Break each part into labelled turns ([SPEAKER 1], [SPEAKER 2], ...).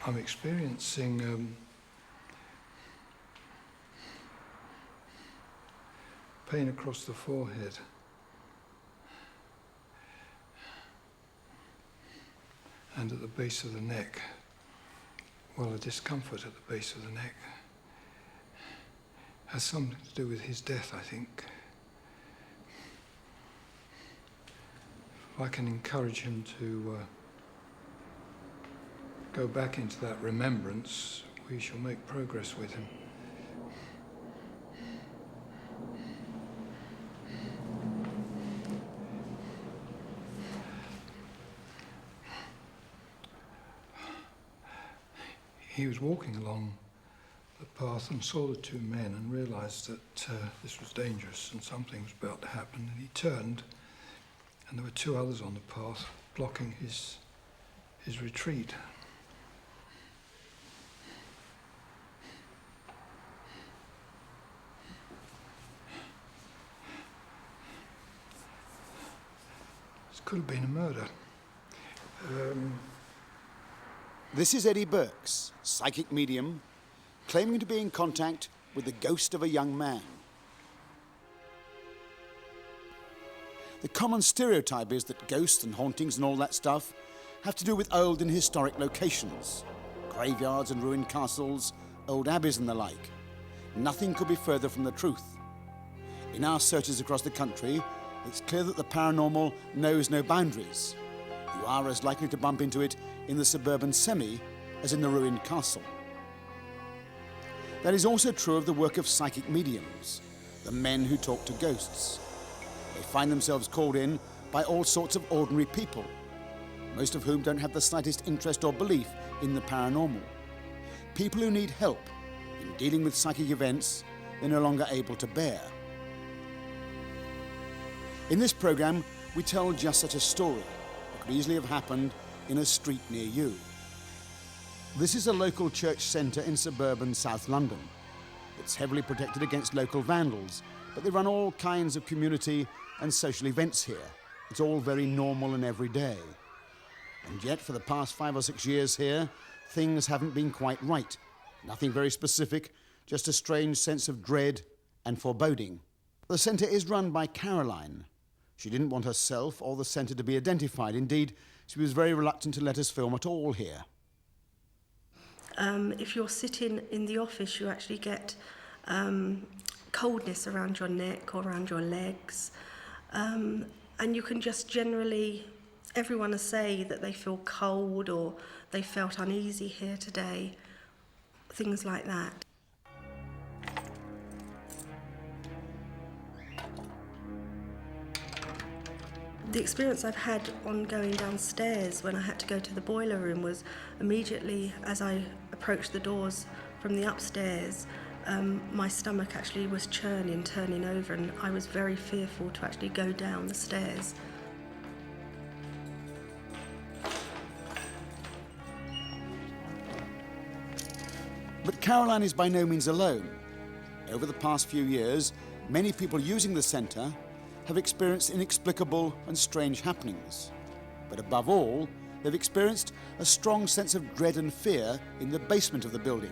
[SPEAKER 1] I'm experiencing pain across the forehead. And at the base of the neck. Well, a discomfort at the base of the neck. Has something to do with his death, I think. If I can encourage him to go back into that remembrance, we shall make progress with him. He was walking along the path and saw the two men and realised that this was dangerous and something was about to happen, and he turned, and there were two others on the path blocking his retreat. This could have been a murder.
[SPEAKER 2] This is Eddie Burks, psychic medium, claiming to be in contact with the ghost of a young man. The common stereotype is that ghosts and hauntings and all that stuff have to do with old and historic locations, graveyards and ruined castles, old abbeys and the like. Nothing could be further from the truth. In our searches across the country, it's clear that the paranormal knows no boundaries. You are as likely to bump into it in the suburban semi as in the ruined castle. That is also true of the work of psychic mediums, the men who talk to ghosts. They find themselves called in by all sorts of ordinary people, most of whom don't have the slightest interest or belief in the paranormal. People who need help in dealing with psychic events they're no longer able to bear. In this program, we tell just such a story that could easily have happened in a street near you. This is a local church centre in suburban South London. It's heavily protected against local vandals, but they run all kinds of community and social events here. It's all very normal and everyday. And yet, for the past 5 or 6 years here, things haven't been quite right. Nothing very specific, just a strange sense of dread and foreboding. The centre is run by Caroline. She didn't want herself or the centre to be identified. Indeed, she was very reluctant to let us film at all here.
[SPEAKER 3] If you're sitting in the office, you actually get coldness around your neck or around your legs. And you can just generally, everyone will say that they feel cold or they felt uneasy here today, things like that. The experience I've had on going downstairs when I had to go to the boiler room was immediately as I approached the doors from the upstairs, my stomach actually was turning over, and I was very fearful to actually go down the stairs.
[SPEAKER 2] But Caroline is by no means alone. Over the past few years, many people using the centre have experienced inexplicable and strange happenings. But above all, they've experienced a strong sense of dread and fear in the basement of the building.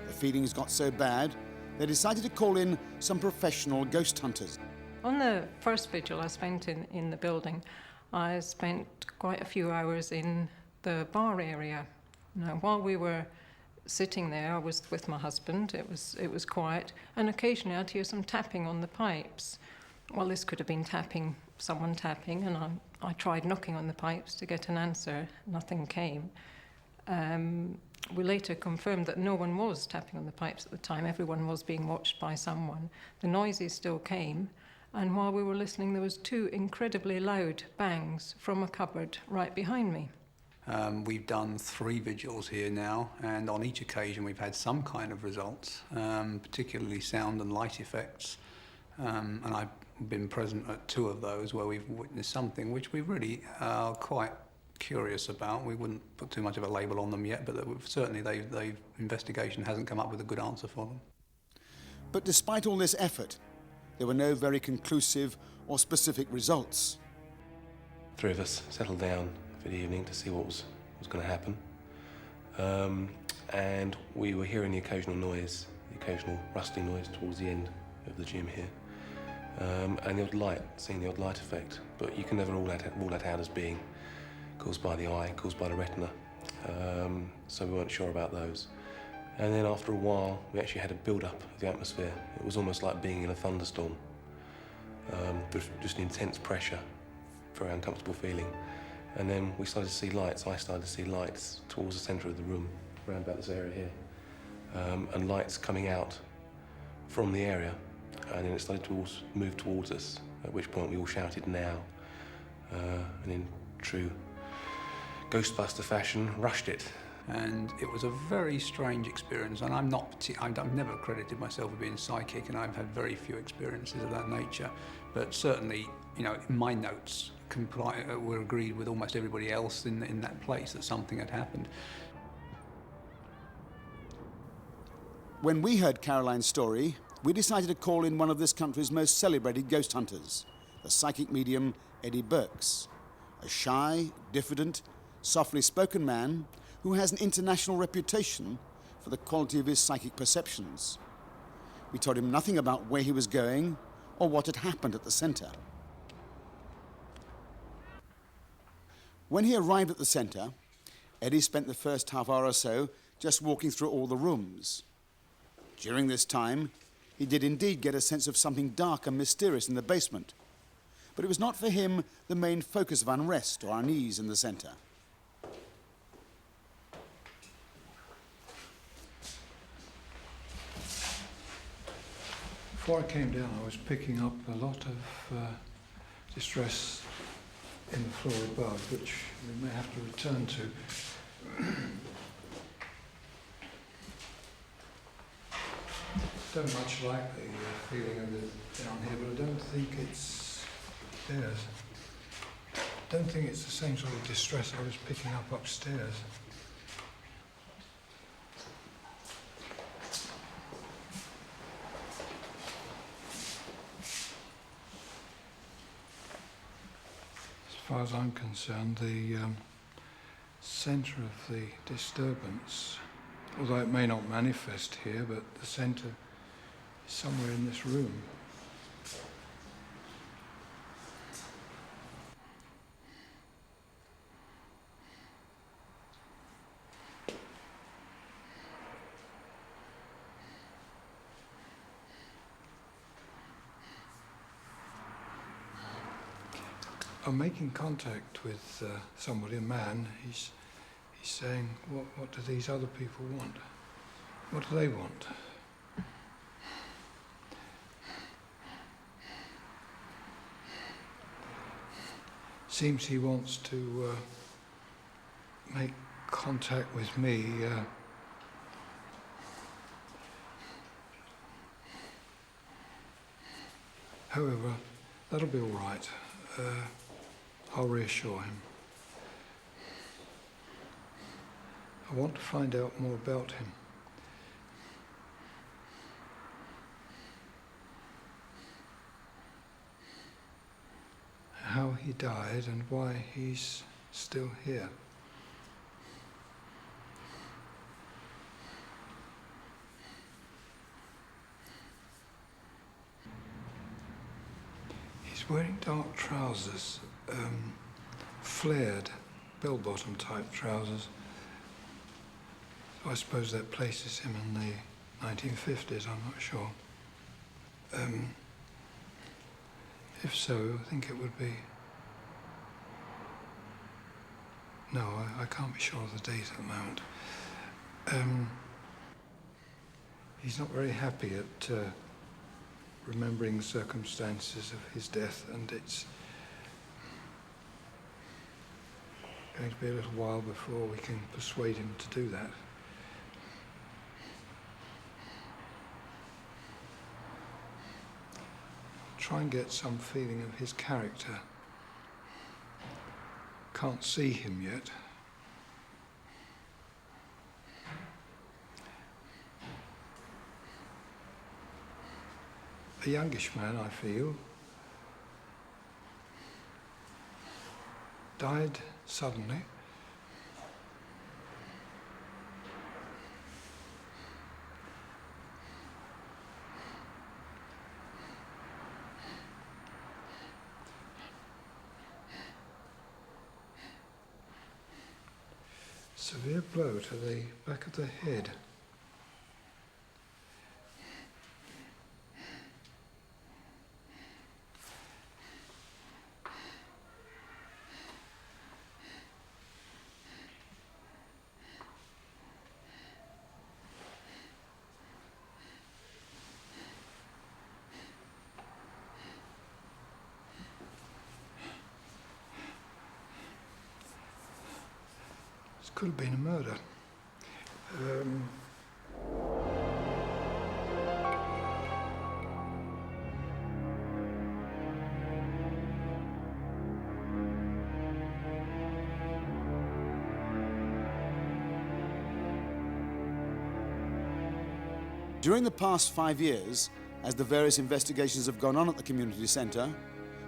[SPEAKER 2] The feelings got so bad, they decided to call in some professional ghost hunters.
[SPEAKER 4] On the first vigil I spent in the building, I spent quite a few hours in the bar area. Now, while we were sitting there, I was with my husband, it was quiet, and occasionally I'd hear some tapping on the pipes. Well, this could have been someone tapping, and I tried knocking on the pipes to get an answer. Nothing came. We later confirmed that no one was tapping on the pipes at the time. Everyone was being watched by someone. The noises still came, and while we were listening, there was 2 incredibly loud bangs from a cupboard right behind me.
[SPEAKER 5] We've done 3 vigils here now, and on each occasion we've had some kind of results, particularly sound and light effects. And I've been present at 2 of those where we've witnessed something which we really are quite curious about. We wouldn't put too much of a label on them yet, but certainly investigation hasn't come up with a good answer for them.
[SPEAKER 2] But despite all this effort, there were no very conclusive or specific results.
[SPEAKER 6] 3 of us settled down for the evening to see what was going to happen. And we were hearing the occasional noise, the occasional rustling noise towards the end of the gym here. And the odd light, seeing the odd light effect, but you can never rule that out as being caused by the eye, caused by the retina. So we weren't sure about those. And then after a while, we actually had a build-up of the atmosphere. It was almost like being in a thunderstorm. Just intense pressure, very uncomfortable feeling. And then we started to see lights. I started to see lights towards the centre of the room, around about this area here, and lights coming out from the area. And then it started to move towards us, at which point we all shouted, "Now!" And in true Ghostbuster fashion, rushed it.
[SPEAKER 5] And it was a very strange experience, and I've never credited myself with being psychic, and I've had very few experiences of that nature, but certainly, you know, my notes were agreed with almost everybody else in that place that something had happened.
[SPEAKER 2] When we heard Caroline's story, we decided to call in one of this country's most celebrated ghost hunters, the psychic medium Eddie Burks, a shy, diffident, softly spoken man who has an international reputation for the quality of his psychic perceptions. We told him nothing about where he was going or what had happened at the centre. When he arrived at the centre, Eddie spent the first half hour or so just walking through all the rooms. During this time, he did indeed get a sense of something dark and mysterious in the basement, but it was not for him the main focus of unrest or unease in the centre.
[SPEAKER 1] Before I came down, I was picking up a lot of distress in the floor above, which we may have to return to. Don't much like the feeling of it down here, but I don't think it's theirs. I don't think it's the same sort of distress I was picking up upstairs. As far as I'm concerned, the centre of the disturbance, although it may not manifest here, but the centre is somewhere in this room. I'm making contact with somebody, a man. He's saying, what do these other people want? What do they want? Seems he wants to make contact with me. However, that'll be all right. I'll reassure him. I want to find out more about him. How he died and why he's still here. He's wearing dark trousers, flared, bell-bottom type trousers. So I suppose that places him in the 1950s, I'm not sure. If so, I think it would be... No, I can't be sure of the date at the moment. He's not very happy at remembering the circumstances of his death, and it's going to be a little while before we can persuade him to do that. Try and get some feeling of his character. Can't see him yet. A youngish man, I feel. Died suddenly. severe blow to the back of the head. This could have been a murder.
[SPEAKER 2] During the past 5 years, as the various investigations have gone on at the community centre,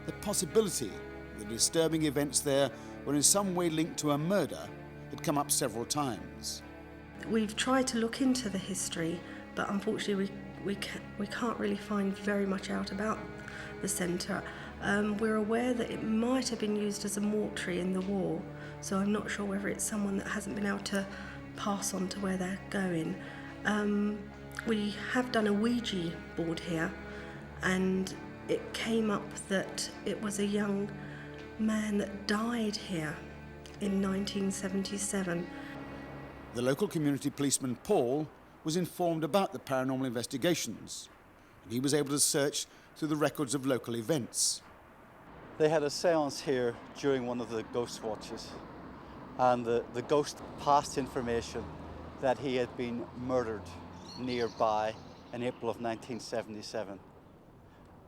[SPEAKER 2] the possibility that disturbing events there were in some way linked to a murder had come up several times.
[SPEAKER 3] We've tried to look into the history, but unfortunately we can't really find very much out about the centre. We're aware that it might have been used as a mortuary in the war, so I'm not sure whether it's someone that hasn't been able to pass on to where they're going. We have done a Ouija board here, and it came up that it was a young man that died here in 1977.
[SPEAKER 2] The local community policeman, Paul, was informed about the paranormal investigations, and he was able to search through the records of local events.
[SPEAKER 7] They had a séance here during one of the ghost watches, and the ghost passed information that he had been murdered nearby in April of 1977.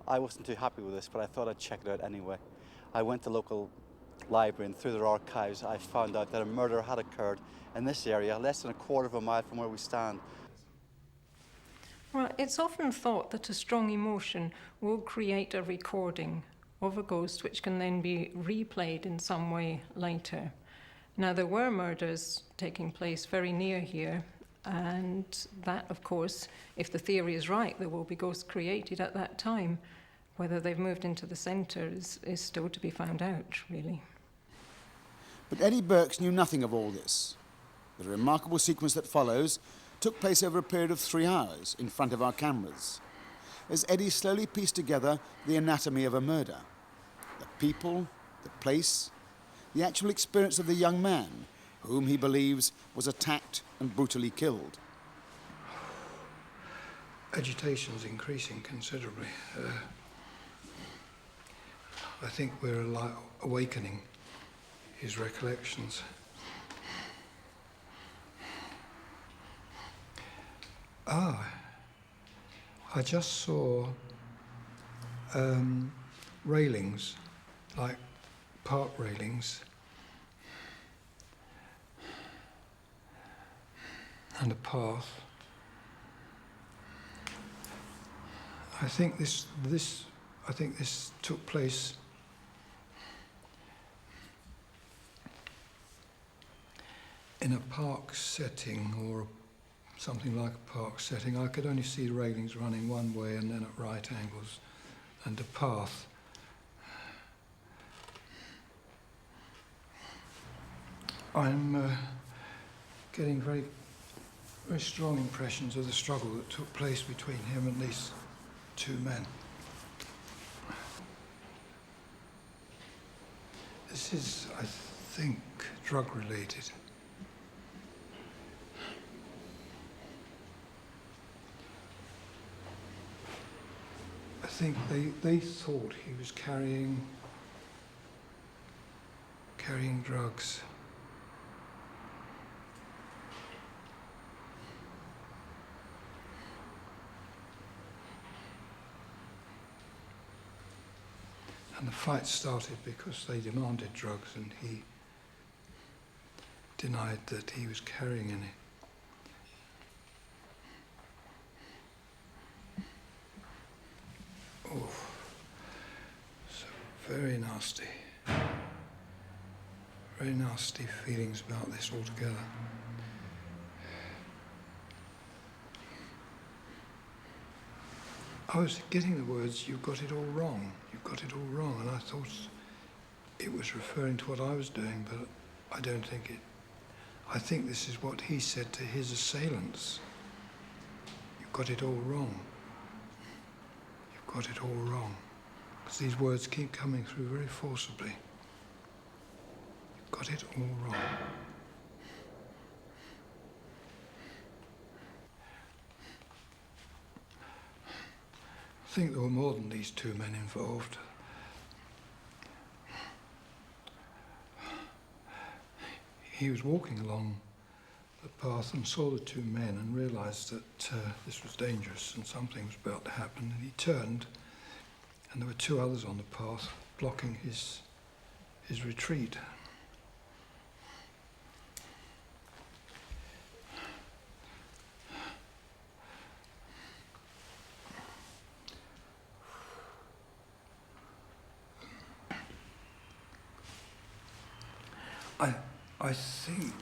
[SPEAKER 7] I wasn't too happy with this, but I thought I'd check it out anyway. I went to the local library, and through their archives I found out that a murder had occurred in this area, less than a quarter of a mile from where we stand.
[SPEAKER 4] Well, it's often thought that a strong emotion will create a recording of a ghost which can then be replayed in some way later. Now, there were murders taking place very near here, and that, of course, if the theory is right, there will be ghosts created at that time. Whether they've moved into the centre is still to be found out, really.
[SPEAKER 2] But Eddie Burks knew nothing of all this. The remarkable sequence that follows took place over a period of 3 hours in front of our cameras, as Eddie slowly pieced together the anatomy of a murder, the people, the place, the actual experience of the young man, whom he believes was attacked and brutally killed.
[SPEAKER 1] Agitation's increasing considerably. I think we're awakening his recollections. I just saw railings, like park railings, and a path. I think this took place in a park setting, or something like a park setting. I could only see railings running one way and then at right angles, and a path. I'm getting very strong impressions of the struggle that took place between him and these 2 men. This is, I think, drug-related. I think they thought he was carrying drugs. And the fight started because they demanded drugs, and he denied that he was carrying any. Oh, so very nasty feelings about this altogether. I was getting the words, "You've got it all wrong, you've got it all wrong," and I thought it was referring to what I was doing, but I don't think it. I think this is what he said to his assailants. You've got it all wrong. You've got it all wrong. Because these words keep coming through very forcibly. You've got it all wrong. I think there were more than these two men involved. He was walking along the path and saw the two men and realised that this was dangerous and something was about to happen, and he turned and there were two others on the path blocking his retreat. I think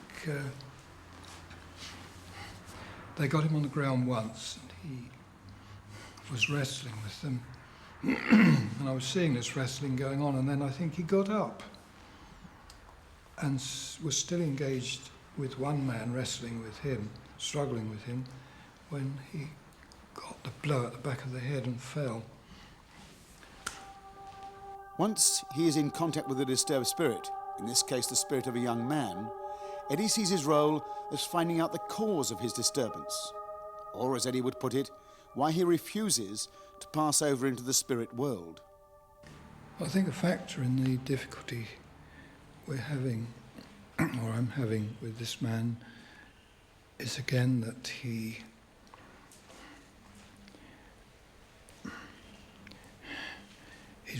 [SPEAKER 1] they got him on the ground once and he was wrestling with them. And I was seeing this wrestling going on, and then I think he got up and was still engaged with one man wrestling with him, struggling with him, when he got the blow at the back of the head and fell.
[SPEAKER 2] Once he is in contact with a disturbed spirit, in this case the spirit of a young man, Eddie sees his role as finding out the cause of his disturbance, or as Eddie would put it, why he refuses to pass over into the spirit world.
[SPEAKER 1] I think a factor in the difficulty we're having, or I'm having with this man, is again that he's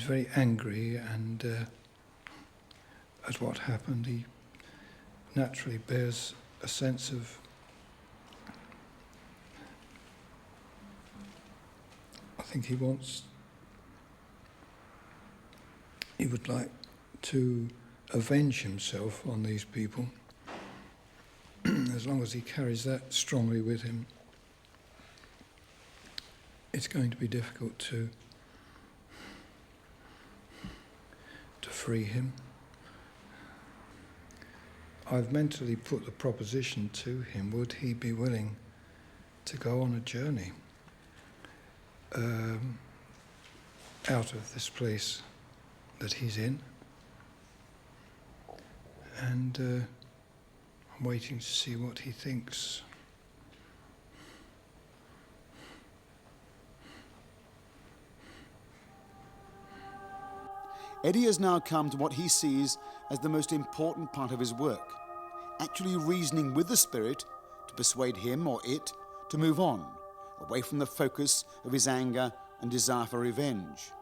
[SPEAKER 1] very angry and at what happened. He naturally bears a sense of he would like to avenge himself on these people. As long as he carries that strongly with him, it's going to be difficult to free him. I've mentally put the proposition to him, would he be willing to go on a journey out of this place that he's in, and I'm waiting to see what he thinks.
[SPEAKER 2] Eddie has now come to what he sees as the most important part of his work, actually reasoning with the spirit to persuade him or it to move on, away from the focus of his anger and desire for revenge.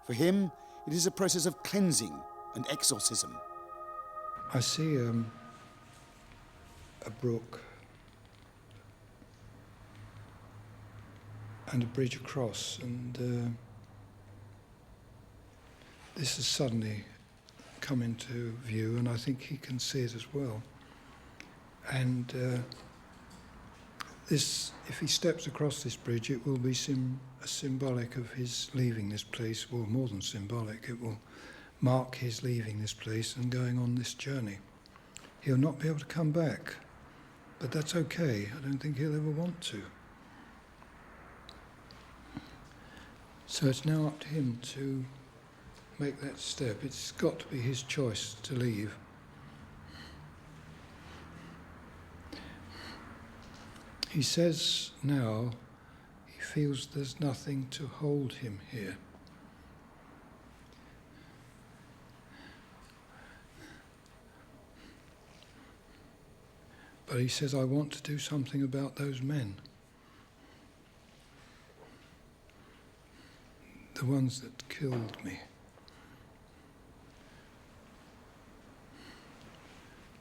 [SPEAKER 2] For him, it is a process of cleansing and exorcism.
[SPEAKER 1] I see a brook and a bridge across, and this has suddenly come into view, and I think he can see it as well. And this, if he steps across this bridge, it will be symbolic of his leaving this place, or more than symbolic, it will mark his leaving this place and going on this journey. He'll not be able to come back, but that's okay. I don't think he'll ever want to. So it's now up to him to make that step. It's got to be his choice to leave. He says now he feels there's nothing to hold him here. But he says, I want to do something about those men. The ones that killed me.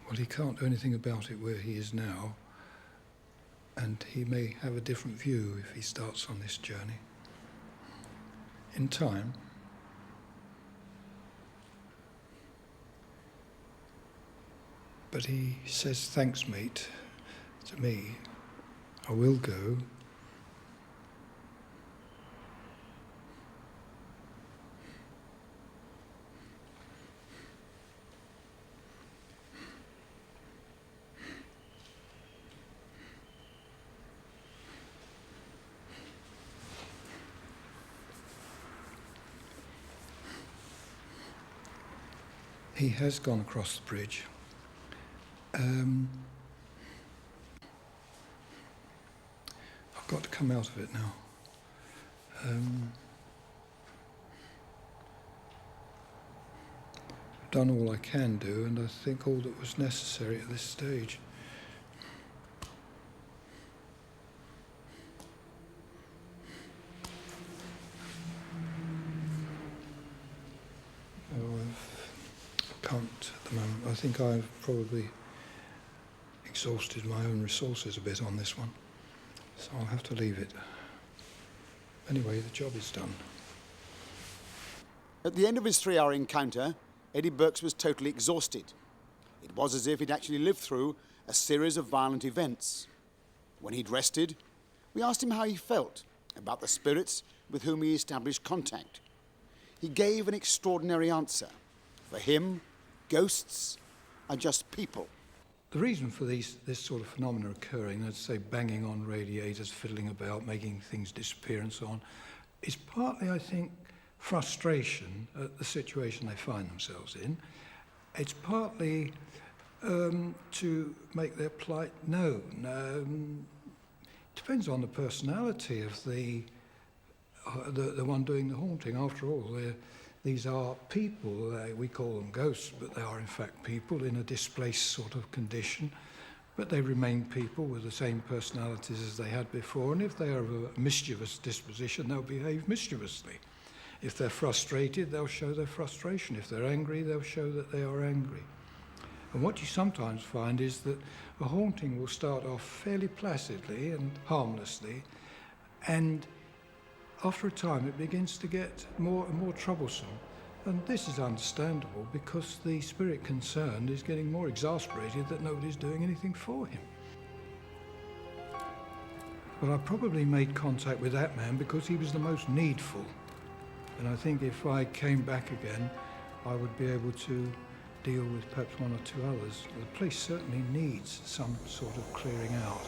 [SPEAKER 1] Well, he can't do anything about it where he is now, and he may have a different view if he starts on this journey. In time, but he says, thanks, mate, to me. I will go. He has gone across the bridge. I've got to come out of it now. I've done all I can do, and I think all that was necessary at this stage. I can't at the moment. I think I've probably exhausted my own resources a bit on this one, so I'll have to leave it. Anyway, the job is done.
[SPEAKER 2] At the end of his 3-hour encounter, Eddie Burks was totally exhausted. It was as if he'd actually lived through a series of violent events. When he'd rested, we asked him how he felt about the spirits with whom he established contact. He gave an extraordinary answer. For him, ghosts are just people.
[SPEAKER 1] The reason for this sort of phenomena occurring, let's say banging on radiators, fiddling about, making things disappear and so on, is partly, I think, frustration at the situation they find themselves in. It's partly to make their plight known. Depends on the personality of the one doing the haunting. After all, these are people. We call them ghosts, but they are in fact people in a displaced sort of condition. But they remain people with the same personalities as they had before, and if they are of a mischievous disposition, they'll behave mischievously. If they're frustrated, they'll show their frustration. If they're angry, they'll show that they are angry. And what you sometimes find is that a haunting will start off fairly placidly and harmlessly, and after a time it begins to get more and more troublesome. And this is understandable because the spirit concerned is getting more exasperated that nobody's doing anything for him. But I probably made contact with that man because he was the most needful. And I think if I came back again, I would be able to deal with perhaps one or two others. The place certainly needs some sort of clearing out.